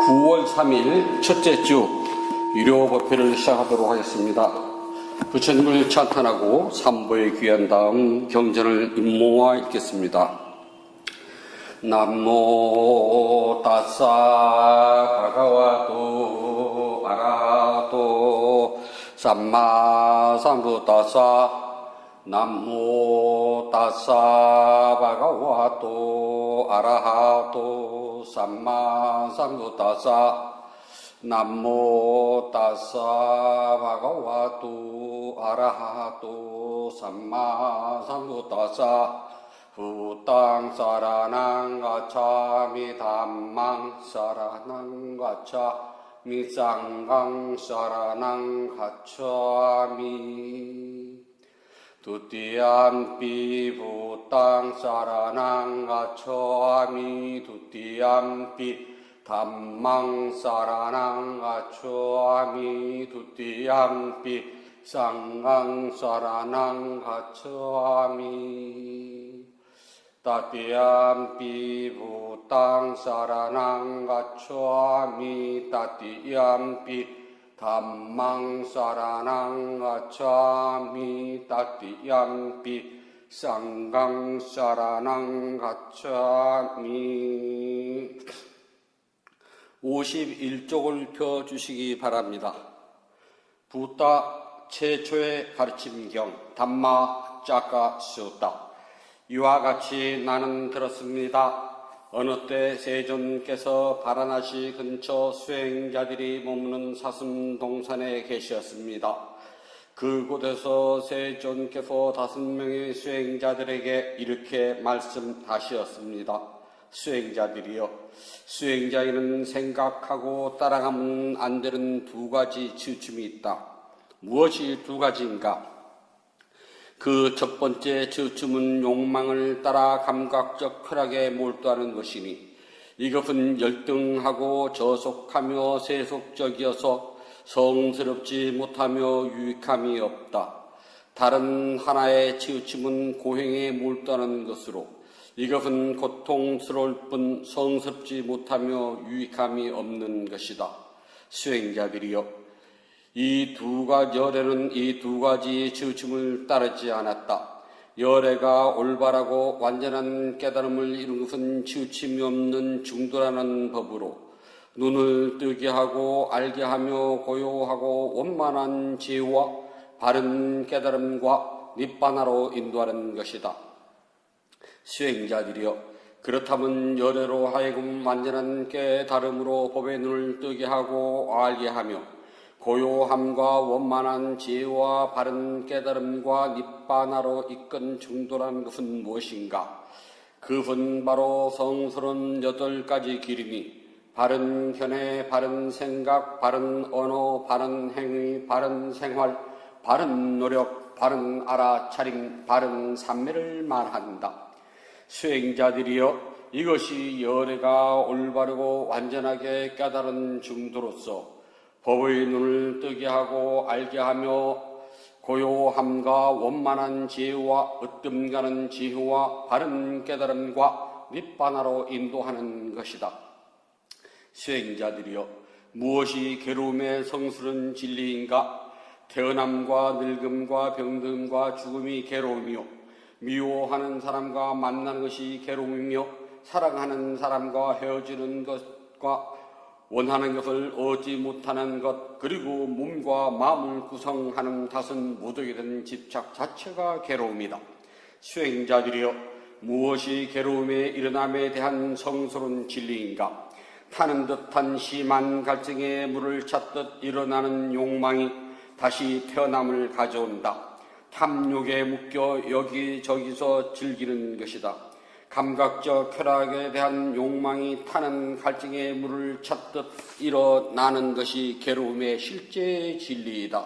9월 3일 첫째 주 유료 법회를 시작하도록 하겠습니다. 부처님을 찬탄하고 삼보에 귀한 다음 경전을 임모아 읽겠습니다. 남모 다사 바가와도 아라도 삼마 삼부다사 남모 다사 바가와도 아라하도 삼마 삼부다사 남모 다사 바가와도 아라하도 삼마 삼부다사 후땅 사라낭 가차 미담망 사라낭 가차 미쌍강 사라낭 가차미 두띠암피 부땅 사라낭 가차미 두띠암피 담망 사라낭 가차미 두띠암피 쌍강 사라낭 가차미 따띠암피 부땅 사라낭 가차미 따띠암피 담망 사라낭 가차미 따띠암피 쌍강 사라낭 가차미 51쪽을 펴주시기 바랍니다. 부따 최초의 가르침경 담마 짜까 수따 이와 같이 나는 들었습니다. 어느 때 세존께서 바라나시 근처 수행자들이 머무는 사슴동산에 계셨습니다. 그곳에서 세존께서 5명의 수행자들에게 이렇게 말씀하셨습니다. 수행자들이여, 수행자에는 생각하고 따라가면 안 되는 2가지 지침이 있다. 무엇이 2가지인가? 그 첫 번째 지침은 욕망을 따라 감각적 쾌락에 몰두하는 것이니 이것은 열등하고 저속하며 세속적이어서 성스럽지 못하며 유익함이 없다. 다른 하나의 지침은 고행에 몰두하는 것으로 이것은 고통스러울 뿐 성스럽지 못하며 유익함이 없는 것이다. 수행자들이여, 열애는 이 2가지 지침을 따르지 않았다. 열애가 올바르고 완전한 깨달음을 이룬 것은 지침이 없는 중도라는 법으로 눈을 뜨게 하고 알게 하며 고요하고 원만한 지혜와 바른 깨달음과 니바나로 인도하는 것이다. 수행자들이여, 그렇다면 열애로 하여금 완전한 깨달음으로 법의 눈을 뜨게 하고 알게 하며 고요함과 원만한 지혜와 바른 깨달음과 니바나로 이끈 중도라는 것은 무엇인가? 그것은 바로 성스러운 8가지 길이니 바른 견해, 바른 생각, 바른 언어, 바른 행위, 바른 생활, 바른 노력, 바른 알아차림, 바른 삼매를 말한다. 수행자들이여, 이것이 열애가 올바르고 완전하게 깨달은 중도로서 법의 눈을 뜨게 하고 알게 하며 고요함과 원만한 지혜와 으뜸가는 지혜와 바른 깨달음과 니바나로 인도하는 것이다. 수행자들이여, 무엇이 괴로움의 성스러운 진리인가? 태어남과 늙음과 병듦과 죽음이 괴로움이요, 미워하는 사람과 만나는 것이 괴로움이며 사랑하는 사람과 헤어지는 것과 원하는 것을 얻지 못하는 것, 그리고 몸과 마음을 구성하는 5 무더기 된 집착 자체가 괴로움이다. 수행자들이여, 무엇이 괴로움의 일어남에 대한 성스러운 진리인가? 타는 듯한 심한 갈증에 물을 찾듯 일어나는 욕망이 다시 태어남을 가져온다. 탐욕에 묶여 여기저기서 즐기는 것이다. 감각적 쾌락에 대한 욕망이 타는 갈증의 물을 찾듯 일어나는 것이 괴로움의 실제 진리이다.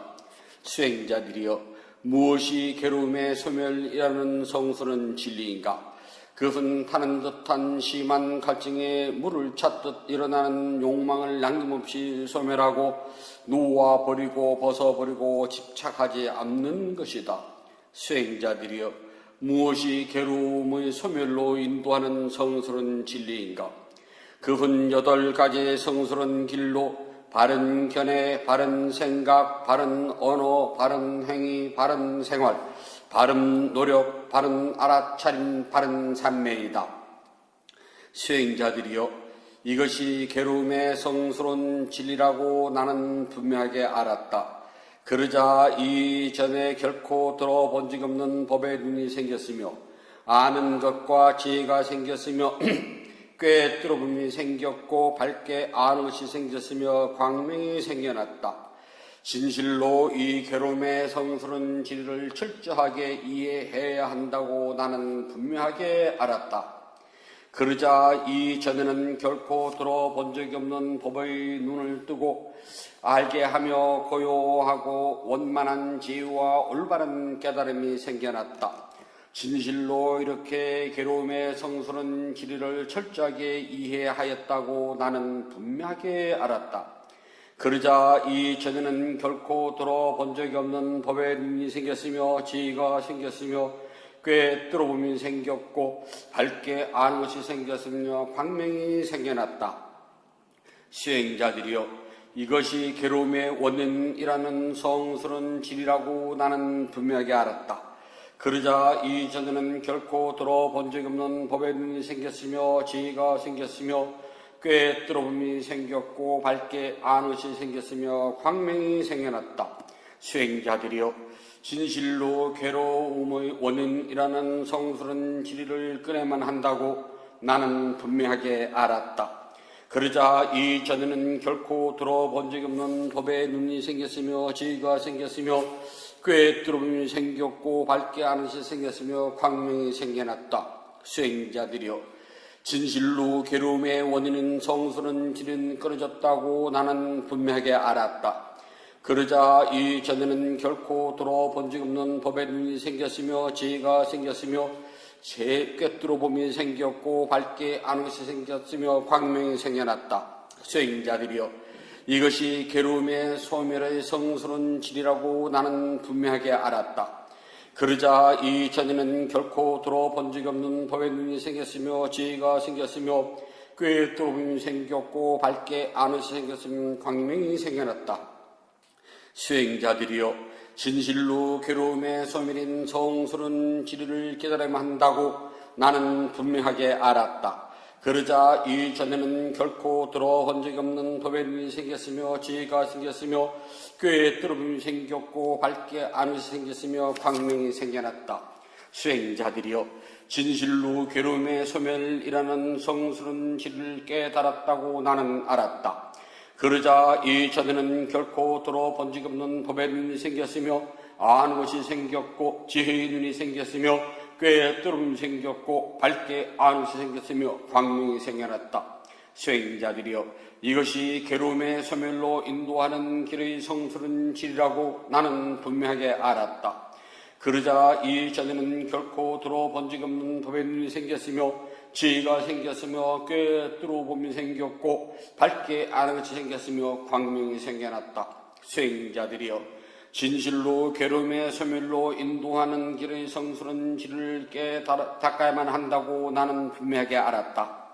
수행자들이여, 무엇이 괴로움의 소멸이라는 성스러운 진리인가? 그것은 타는 듯한 심한 갈증에 물을 찾듯 일어나는 욕망을 남김없이 소멸하고 놓아버리고 벗어버리고 집착하지 않는 것이다. 수행자들이여, 무엇이 괴로움의 소멸로 인도하는 성스러운 진리인가? 그분 8가지 성스러운 길로 바른 견해, 바른 생각, 바른 언어, 바른 행위, 바른 생활, 바른 노력, 바른 알아차림, 바른 삶매이다. 수행자들이여, 이것이 괴로움의 성스러운 진리라고 나는 분명하게 알았다. 그러자 이전에 결코 들어본 적 없는 법의 눈이 생겼으며 아는 것과 지혜가 생겼으며 꿰뚫어봄이 생겼고 밝게 아는 것이 생겼으며 광명이 생겨났다. 진실로 이 괴로움의 성스러운 진리를 철저하게 이해해야 한다고 나는 분명하게 알았다. 그러자 이전에는 결코 들어본 적이 없는 법의 눈을 뜨고 알게 하며 고요하고 원만한 지혜와 올바른 깨달음이 생겨났다. 진실로 이렇게 괴로움의 성스러운 진리를 철저하게 이해하였다고 나는 분명하게 알았다. 그러자 이전에는 결코 들어본 적이 없는 법의 눈이 생겼으며 지혜가 생겼으며 꿰뚫어봄이 생겼고 밝게 아는 것이 생겼으며 광명이 생겨났다. 수행자들이여, 이것이 괴로움의 원인이라는 성스러운 진리라고 나는 분명하게 알았다. 그러자 이전에는 결코 들어본 적이 없는 법의 눈이 생겼으며 지혜가 생겼으며 꿰뚫어봄이 생겼고 밝게 아는 것이 생겼으며 광명이 생겨났다. 수행자들이여, 진실로 괴로움의 원인이라는 성스러운 진리를 꺼내만 한다고 나는 분명하게 알았다. 그러자 이전에는 결코 들어본 적이 없는 법의 눈이 생겼으며 지혜가 생겼으며 꿰뚫어봄이 생겼고 밝게 아는 것이 생겼으며 광명이 생겨났다. 수행자들이여, 진실로 괴로움의 원인은 성스러운 진리는 끊어졌다고 나는 분명하게 알았다. 그러자 이전에는 결코 들어본 적 없는 법의 눈이 생겼으며 지혜가 생겼으며 꿰뚫어봄이 생겼고 밝게 아는 것이 생겼으며 광명이 생겨났다. 수행자들이여, 이것이 괴로움의 소멸의 성스러운 진리라고 나는 분명하게 알았다. 그러자 이전에는 결코 들어본 적이 없는 법의 눈이 생겼으며 지혜가 생겼으며 꿰뚫어봄이 생겼고 밝게 아는 것이 생겼으며 광명이 생겨났다. 수행자들이여, 진실로 괴로움의 소멸인 성스러운 진리를 깨달아야만 한다고 나는 분명하게 알았다. 그러자 이전에는 결코 들어본 적이 없는 법의 눈이 생겼으며 지혜가 생겼으며 꿰뚫어봄이 생겼고 밝게 아는 것이 생겼으며 광명이 생겨났다. 수행자들이여, 진실로 괴로움의 소멸이라는 성스러운 진리를 깨달았다고 나는 알았다. 그러자 이전에는 결코 들어본 적이 없는 법의 눈이 생겼으며 아는 것이 생겼고 지혜의 눈이 생겼으며 꿰뚫음이 생겼고 밝게 아는 것이 생겼으며 광명이 생겨났다. 수행자들이여, 이것이 괴로움의 소멸로 인도하는 길의 성스러운 진리라고 나는 분명하게 알았다. 그러자 이전에는 결코 들어본 적이 없는 법의 눈이 생겼으며 지혜가 생겼으며 꿰뚫어봄이 생겼고 밝게 아는 것이 생겼으며 광명이 생겨났다. 수행자들이여, 진실로 괴로움의 소멸로 인도하는 길의 성스러운 진리를 깨닫아야만 한다고 나는 분명하게 알았다.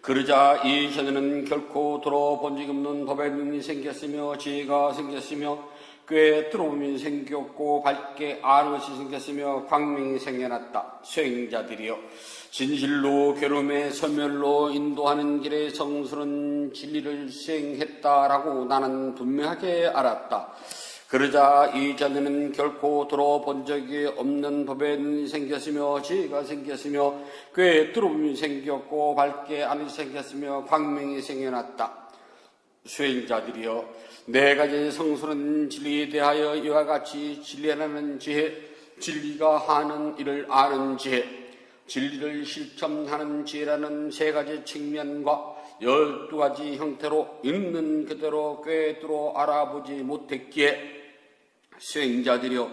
그러자 이전에는 결코 들어본 적이 없는 법의 눈이 생겼으며 지혜가 생겼으며 꿰뚫어봄이 생겼고 밝게 아는 것이 생겼으며 광명이 생겨났다. 수행자들이여, 진실로 괴로움의 소멸로 인도하는 길의 성스러운 진리를 수행했다라고 나는 분명하게 알았다. 그러자 이전에는 결코 들어본 적이 없는 법의 눈이 생겼으며 지혜가 생겼으며 꿰뚫어봄이 생겼고 밝게 아는 것이 생겼으며 광명이 생겨났다. 수행자들이여, 네 가지 성스러운 진리에 대하여 이와 같이 진리하는 지혜, 진리가 하는 일을 아는 지혜, 진리를 실천하는 지혜라는 세 가지 측면과 12가지 형태로 있는 그대로 꿰뚫어 알아보지 못했기에 수행자들이여,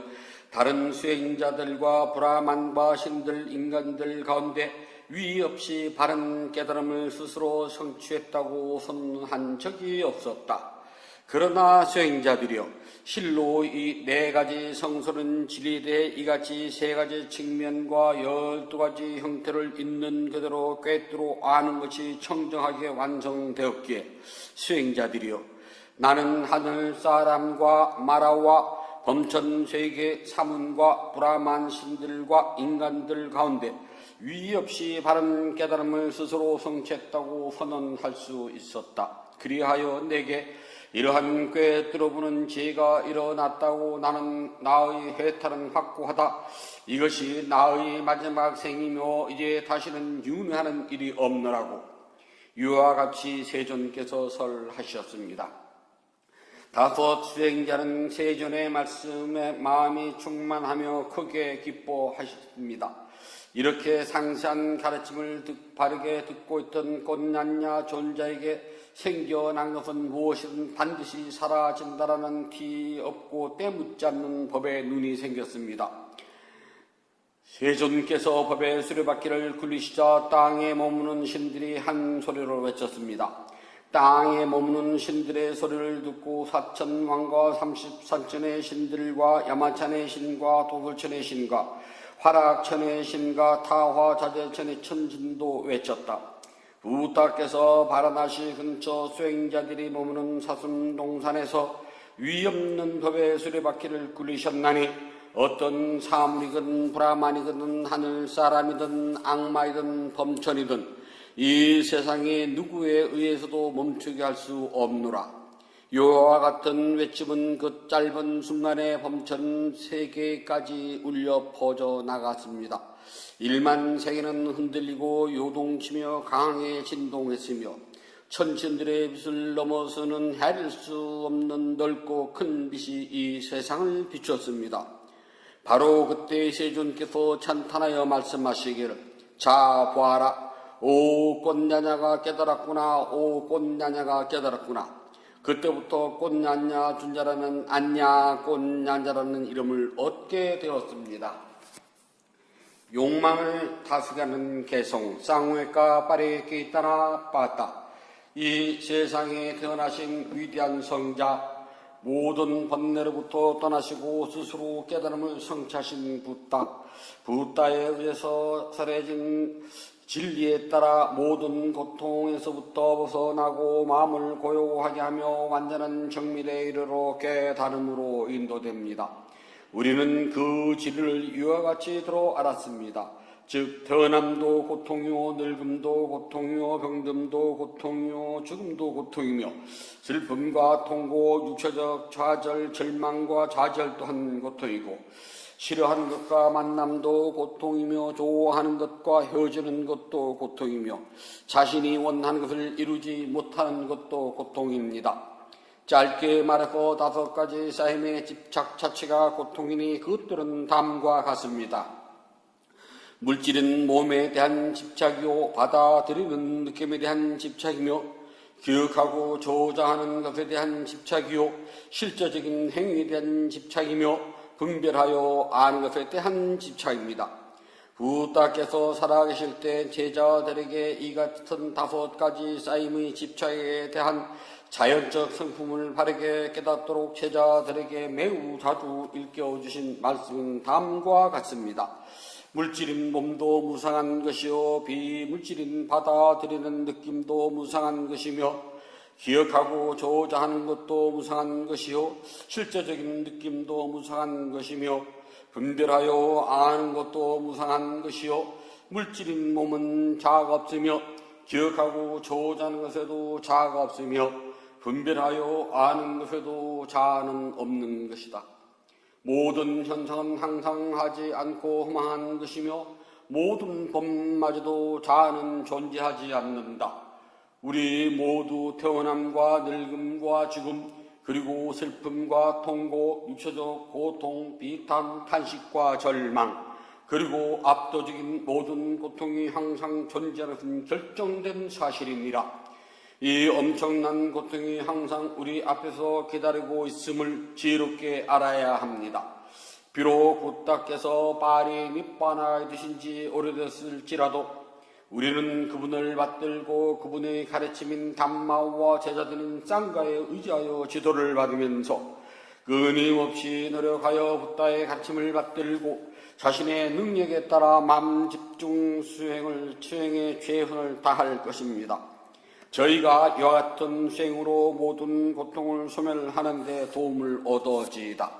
다른 수행자들과 브라만과 신들, 인간들 가운데 위의 없이 바른 깨달음을 스스로 성취했다고 선언한 적이 없었다. 그러나 수행자들이여 실로 이 네 가지 성소는 진리에 대해 이같이 세 가지 측면과 12가지 형태를 있는 그대로 꿰뚫어 아는 것이 청정하게 완성되었기에 수행자들이여 나는 하늘 사람과 마라와 범천 세계 사문과 브라만 신들과 인간들 가운데 위의 없이 바른 깨달음을 스스로 성취했다고 선언할 수 있었다. 그리하여 내게 이러한 꿰뚫어보는 지혜가 일어났다고 나는 나의 해탈은 확고하다. 이것이 나의 마지막 생이며 이제 다시는 윤회하는 일이 없노라고 이와 같이 세존께서 설하셨습니다. 다섯 수행자는 세존의 말씀에 마음이 충만하며 크게 기뻐하셨습니다. 이렇게 상세한 가르침을 바르게 듣고 있던 꽃냥냐 존자에게 생겨난 것은 무엇이든 반드시 사라진다라는 티 없고 때묻지 않는 법에 눈이 생겼습니다. 세존께서 법의 수레바퀴를 굴리시자 땅에 머무는 신들이 한 소리로 외쳤습니다. 땅에 머무는 신들의 소리를 듣고 사천왕과 33천의 신들과 야마천의 신과 도솔천의 신과 화락천의 신과 타화자재천의 천진도 외쳤다. 부타께서 바라나시 근처 수행자들이 머무는 사슴동산에서 위없는 법의 수레바퀴를 굴리셨나니 어떤 사물이든 브라만이든 하늘사람이든 악마이든 범천이든 이 세상에 누구에 의해서도 멈추게 할 수 없노라. 이와 같은 외침은 그 짧은 순간에 범천 세계까지 울려 퍼져나갔습니다. 1만 세계는 흔들리고 요동치며 강하게 진동했으며 천신들의 빛을 넘어서는 헤아릴 수 없는 넓고 큰 빛이 이 세상을 비추었습니다. 바로 그때 세존께서 찬탄하여 말씀하시기를 자 보아라 오 꽃냐냐가 깨달았구나 오 꽃냐냐가 깨달았구나. 그때부터 꽃냐냐 준자라는 안냐 꽃냐냐라는 이름을 얻게 되었습니다. 욕망을 다스게 하는 개성 쌍웨까 빠레께 따라 빠따. 이 세상에 태어나신 위대한 성자 모든 번뇌로부터 떠나시고 스스로 깨달음을 성취하신 부다에 의해서 설해진 진리에 따라 모든 고통에서부터 벗어나고 마음을 고요하게 하며 완전한 정밀에 이르러 깨달음으로 인도됩니다. 우리는 그 진리를 이와 같이 들어 알았습니다. 즉 태어남도 고통이요 늙음도 고통이요 병듦도 고통이요 죽음도 고통이며 슬픔과 통고 육체적 좌절 절망과 좌절 또한 고통이고 싫어하는 것과 만남도 고통이며 좋아하는 것과 헤어지는 것도 고통이며 자신이 원하는 것을 이루지 못하는 것도 고통입니다. 짧게 말해서 5가지 삶의 집착 자체가 고통이니 그것들은 다음과 같습니다. 물질은 몸에 대한 집착이요 받아들이는 느낌에 대한 집착이며 기억하고 저장하는 것에 대한 집착이요 실제적인 행위에 대한 집착이며 분별하여 아는 것에 대한 집착입니다. 부다께서 살아계실 때 제자들에게 이 같은 5가지 쌓임의 집착에 대한 자연적 성품을 바르게 깨닫도록 제자들에게 매우 자주 일깨워주신 말씀은 다음과 같습니다. 물질인 몸도 무상한 것이요 비물질인 받아들이는 느낌도 무상한 것이며 기억하고 저장하는 것도 무상한 것이요 실제적인 느낌도 무상한 것이며 분별하여 아는 것도 무상한 것이요 물질인 몸은 자아가 없으며 기억하고 저장하는 것에도 자아가 없으며 분별하여 아는 것에도 자아는 없는 것이다. 모든 현상은 항상 하지 않고 허망한 것이며 모든 법마저도 자아는 존재하지 않는다. 우리 모두 태어남과 늙음과 죽음 그리고 슬픔과 통고 육체적 고통 비탄 탄식과 절망 그리고 압도적인 모든 고통이 항상 존재하는 것은 결정된 사실이니라. 이 엄청난 고통이 항상 우리 앞에서 기다리고 있음을 지혜롭게 알아야 합니다. 비록 부다께서 파리 니빠나에 드신 지 오래됐을지라도 우리는 그분을 받들고 그분의 가르침인 담마와 제자들인 쌍가에 의지하여 지도를 받으면서 끊임없이 노력하여 붓다의 가르침을 받들고 자신의 능력에 따라 마음 집중 수행의 최선을 다할 것입니다. 저희가 이와 같은 수행으로 모든 고통을 소멸하는 데 도움을 얻어지이다.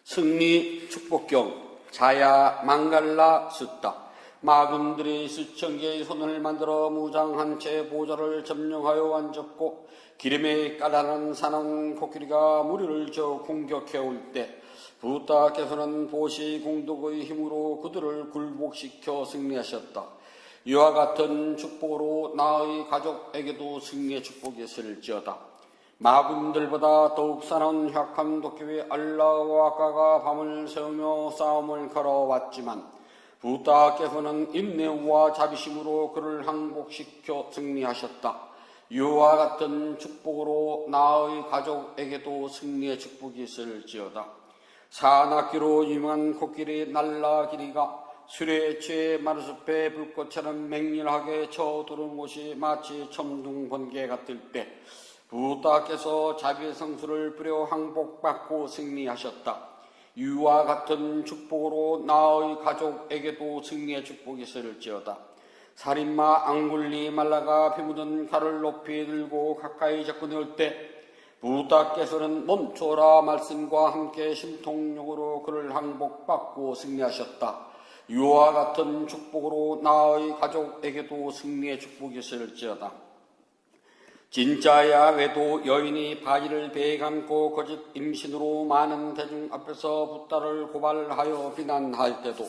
승리 축복경 자야 망갈라 숫다. 마군들이 수천 개의 손을 만들어 무장한 채 보좌를 점령하여 앉았고 기름에 까다란 사나운 코끼리가 무리를 저 공격해올 때 부다께서는 보시 공덕의 힘으로 그들을 굴복시켜 승리하셨다. 이와 같은 축복으로 나의 가족에게도 승리의 축복이 있을지어다. 마군들보다 더욱 사나운 혁한 도끼의 알라와 아까가 밤을 새우며 싸움을 걸어왔지만 부다께서는 인내와 자비심으로 그를 항복시켜 승리하셨다. 이와 같은 축복으로 나의 가족에게도 승리의 축복이 있을지어다. 산악기로 유명한 코끼리 날라 길이가 술에 취해 마루숲에 불꽃처럼 맹렬하게 쳐들어온 곳이 마치 천둥 번개 같을 때 부다께서 자비의 성수를 뿌려 항복받고 승리하셨다. 이와 같은 축복으로 나의 가족에게도 승리의 축복이 있을지어다. 살인마 앙굴리 말라가 피 묻은 칼을 높이 들고 가까이 접근해 올 때 부다께서는 멈춰라 말씀과 함께 심통력으로 그를 항복받고 승리하셨다. 이와 같은 축복으로 나의 가족에게도 승리의 축복이 있을지어다. 진짜야 외도 여인이 바지를 배에 감고 거짓 임신으로 많은 대중 앞에서 붓다를 고발하여 비난할 때도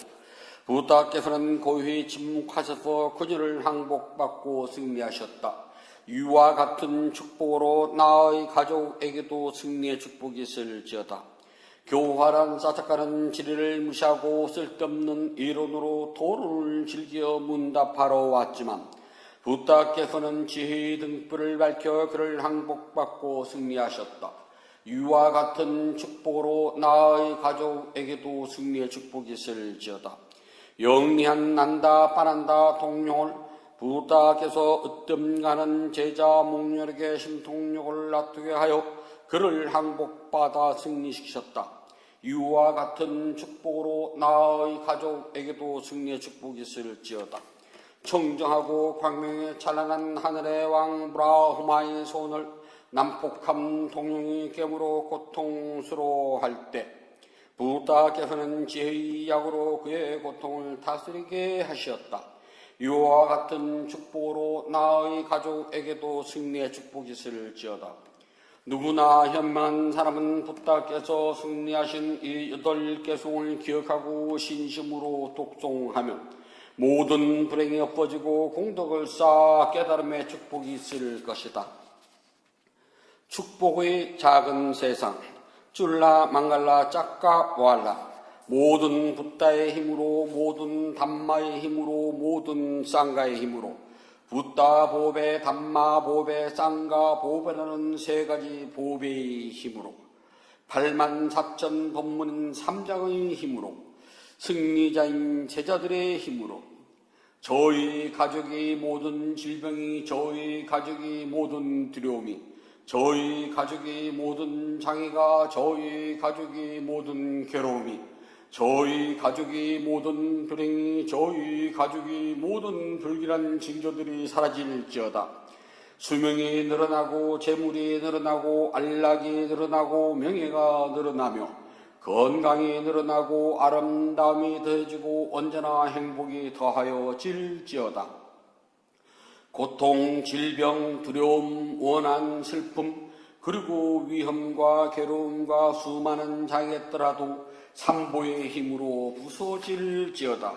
부다께서는 고요히 침묵하셔서 그녀를 항복받고 승리하셨다. 이와 같은 축복으로 나의 가족에게도 승리의 축복이 있을지어다. 교활한 사작가는 진리를 무시하고 쓸데없는 이론으로 토론을 즐겨 문답하러 왔지만 부다께서는 지혜의 등불을 밝혀 그를 항복받고 승리하셨다. 이와 같은 축복으로 나의 가족에게도 승리의 축복이 있을지어다. 영리한 난다 빠난다 동룡을 부다께서 으뜸가는 제자 목렬에게 심통력을 놔두게 하여 그를 항복받아 승리시키셨다. 이와 같은 축복으로 나의 가족에게도 승리의 축복이 있을지어다. 청정하고 광명에 찬란한 하늘의 왕 브라흐마의 손을 난폭한 동룡이 깨물어 고통스러워할 때 부다께서는 지혜의 약으로 그의 고통을 다스리게 하셨다. 이와 같은 축복으로 나의 가족에게도 승리의 축복이 있을지어다. 누구나 현명한 사람은 부다께서 승리하신 이 8개송을 기억하고 신심으로 독송하면 모든 불행이 엎어지고 공덕을 쌓아 깨달음의 축복이 있을 것이다. 축복의 작은 세상 쫄라 망갈라 짝까 모알라 모든 붓다의 힘으로 모든 담마의 힘으로 모든 쌍가의 힘으로 붓다 보배 담마 보배 쌍가 보배라는 세 가지 보배의 힘으로 84,000 법문인 삼장의 힘으로 승리자인 제자들의 힘으로 저희 가족의 모든 질병이 저희 가족의 모든 두려움이 저희 가족의 모든 장애가 저희 가족의 모든 괴로움이 저희 가족의 모든 불행이 저희 가족의 모든 불길한 징조들이 사라질지어다. 수명이 늘어나고 재물이 늘어나고 안락이 늘어나고 명예가 늘어나며 건강이 늘어나고 아름다움이 더해지고 언제나 행복이 더하여질지어다. 고통, 질병, 두려움, 원한, 슬픔, 그리고 위험과 괴로움과 수많은 장애더라도 삼보의 힘으로 부서질지어다.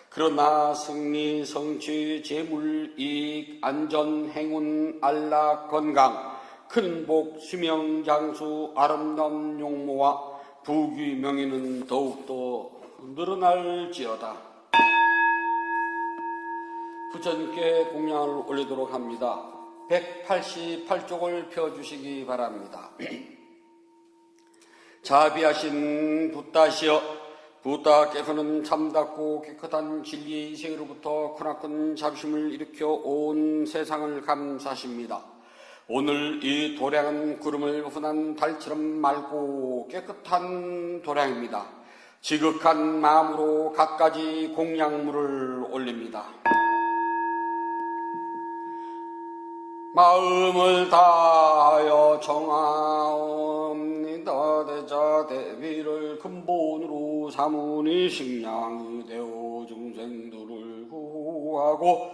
그러나 승리, 성취, 재물, 이익, 안전, 행운, 안락, 건강, 큰 복, 수명, 장수, 아름다운 용모와 부귀, 명예는 더욱더 늘어날지어다. 부처님께 공양을 올리도록 합니다. 188쪽을 펴주시기 바랍니다. 자비하신 붓다시여 부다께서는 참답고 깨끗한 진리의 세계로부터 크나큰 자비심을 일으켜 온 세상을 감사하십니다. 오늘 이 도량은 구름을 벗어난 달처럼 맑고 깨끗한 도량입니다. 지극한 마음으로 갖가지 공양물을 올립니다. 마음을 다하여 청하옵니다. 대자 대비를 근본으로 삼으니 식량이 되어 중생들을 구하고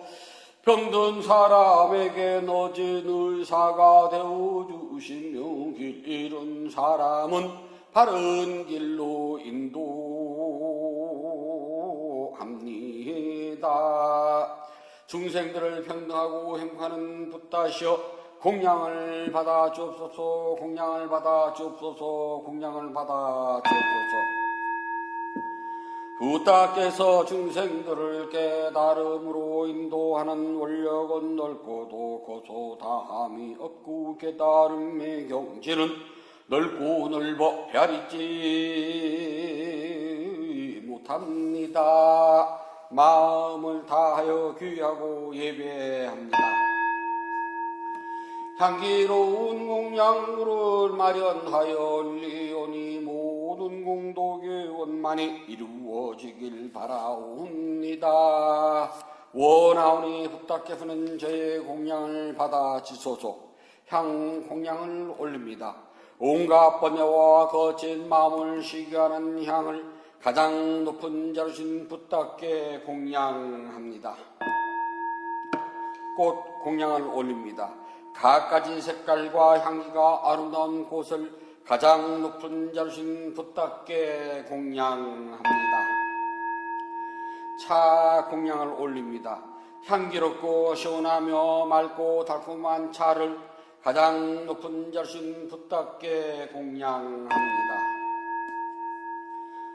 병든 사람에게 늦은 의사가 되어 주시며 길 잃은 사람은 바른 길로 인도합니다. 중생들을 평등하고 행복하는 붓다시여 공양을 받아 주옵소서. 공양을 받아 주옵소서. 공양을 받아 주옵소서. 붓다께서 중생들을 깨달음으로 인도하는 원력은 넓고도 고소다함이 없고 깨달음의 경지는 넓고 넓어 헤아리지 못합니다. 마음을 다하여 귀하고 예배합니다. 향기로운 공양물을 마련하여 올리오니 모든 공덕의 원만이 이루어지길 바라옵니다. 원하오니 붓다께서는 저의 공양을 받아 주소서. 향 공양을 올립니다. 온갖 번뇌와 거친 마음을 쉬게 하는 향을 가장 높은 자루신 붓다께 공양합니다. 꽃 공양을 올립니다. 갖가지 색깔과 향기가 아름다운 꽃을 가장 높은 자루신 붓다께 공양합니다. 차 공양을 올립니다. 향기롭고 시원하며 맑고 달콤한 차를 가장 높은 자루신 붓다께 공양합니다.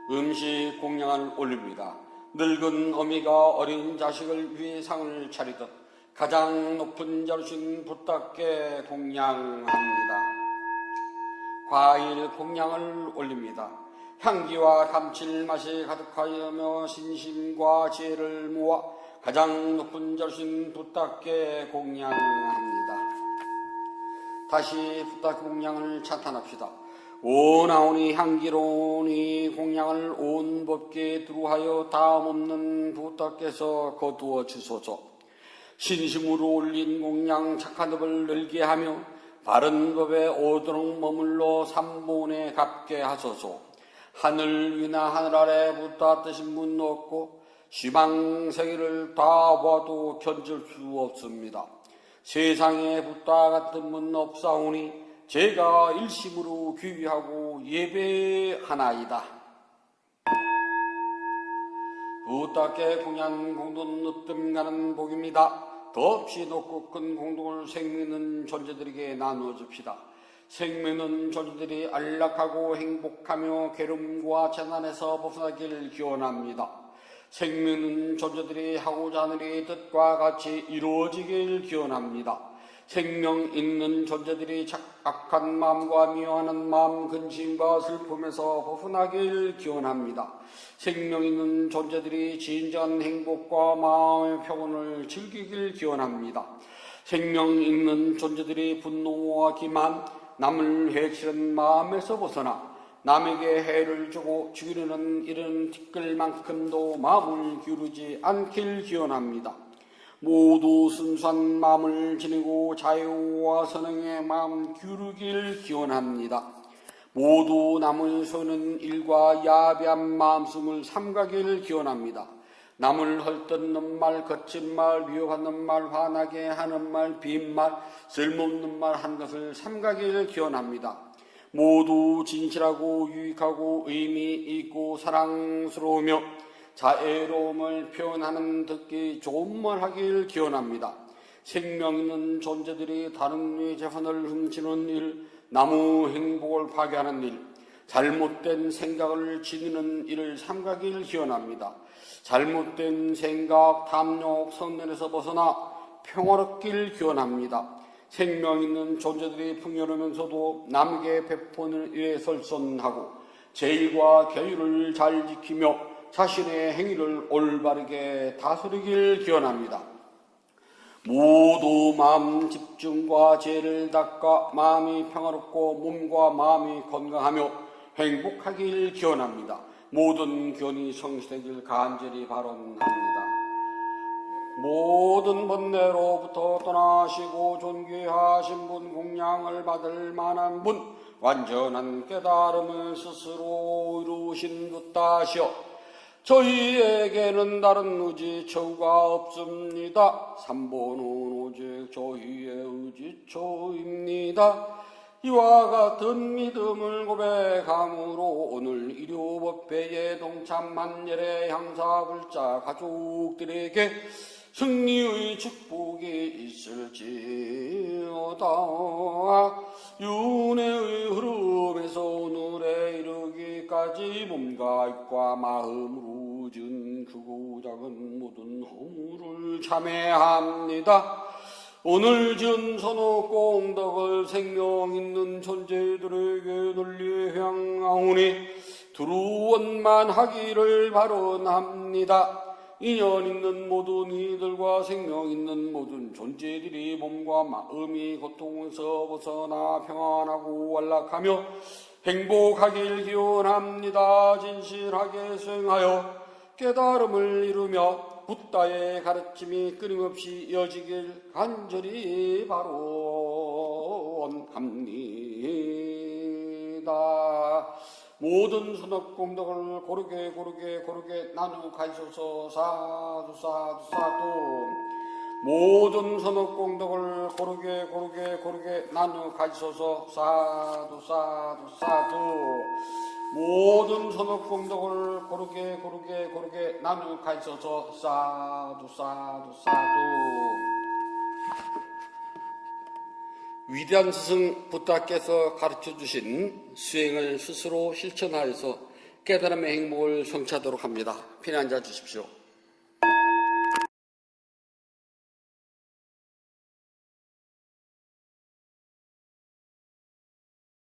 음식 공양을 올립니다. 늙은 어미가 어린 자식을 위해 상을 차리듯 가장 높은 자루신 붓다께 공양합니다. 과일 공양을 올립니다. 향기와 감칠맛이 가득하여며 신심과 지혜를 모아 가장 높은 자루신 붓다께 공양합니다. 다시 붓다 공양을 찬탄합시다. 원하오니 향기로우니 공양을 온 법계에 두루하여 다음없는 붓다께서 거두어 주소서. 신심으로 올린 공양 착한 법을 늘게 하며 바른 법에 오도록 머물러 삼본에 갚게 하소서. 하늘 위나 하늘 아래 붓다 뜨신 분 없고 시방세계를 다 봐도 견줄 수 없습니다. 세상에 붓다 같은 분 없사오니 제가 일심으로 귀하고 예배하나이다. 붓다께 공양 공돈 으뜸가는 복입니다. 더없이 높고 큰 공동을 생명있는 존재들에게 나누어 줍시다. 생명있는 존재들이 안락하고 행복하며 괴로움과 재난에서 벗어나길 기원합니다. 생명있는 존재들이 하고자 하는 이 뜻과 같이 이루어지길 기원합니다. 생명 있는 존재들이 악한 마음과 미워하는 마음, 근심과 슬픔에서 벗어나길 기원합니다. 생명 있는 존재들이 진정한 행복과 마음의 평온을 즐기길 기원합니다. 생명 있는 존재들이 분노와 기만, 남을 해치는 마음에서 벗어나 남에게 해를 주고 죽이려는 이런 티끌만큼도 마음을 기울이지 않길 기원합니다. 모두 순수한 마음을 지니고 자유와 선행의 마음 기울이길 기원합니다. 모두 남을 쏘는 일과 야비한 마음씀을 삼가길 기원합니다. 남을 헐뜯는 말, 거친 말, 미워하는 말, 화나게 하는 말, 빈말, 쓸모없는 말 한 것을 삼가길 기원합니다. 모두 진실하고 유익하고 의미 있고 사랑스러우며 자애로움을 표현하는 듣기 좋은 말 하길 기원합니다. 생명 있는 존재들이 다른 이의 재산을 훔치는 일, 남의 행복을 파괴하는 일, 잘못된 생각을 지니는 일을 삼가길 기원합니다. 잘못된 생각, 탐욕, 선전에서 벗어나 평화롭길 기원합니다. 생명 있는 존재들이 풍요로우면서도 남에게 베푸는 일에 설선하고 제일과 계율을 잘 지키며 자신의 행위를 올바르게 다스리길 기원합니다. 모두 마음 집중과 죄를 닦아 마음이 평화롭고 몸과 마음이 건강하며 행복하길 기원합니다. 모든 기원이 성취되길 간절히 발언합니다. 모든 번뇌로부터 떠나시고 존귀하신 분, 공양을 받을 만한 분, 완전한 깨달음을 스스로 이루신 듯하시오. 저희에게는 다른 의지처가 없습니다. 삼본은 오직 저희의 의지처입니다. 이와 같은 믿음을 고백함으로 오늘 일요법회의 동참 만열의 향사불자 가족들에게 승리의 축복이 있을지어다. 윤회의 흐름에서 오늘에 이르기까지 몸과 입과 마음으로 지은 크고 작은 모든 허물을 참회합니다. 오늘 지은 선호 공덕을 생명 있는 존재들에게 널리 향하오니 두루원만하기를 발언합니다. 인연 있는 모든 이들과 생명 있는 모든 존재들이 몸과 마음이 고통에서 벗어나 평안하고 안락하며 행복하길 기원합니다. 진실하게 수행하여 깨달음을 이루며 붓다의 가르침이 끊임없이 이어지길 간절히 바라옵니다. 모든 선업공덕을 고르게 나누 가이소서. 사두 사두 사두. 모든 선업공덕을 고르게 나누 가이소서. 사두 사두 사두. 모든 선업공덕을 고르게 나누 가이소서. 사두 사두 사두. 위대한 스승 부다께서 가르쳐주신 수행을 스스로 실천하여서 깨달음의 행복을 성취하도록 합니다. 편히 앉아 주십시오.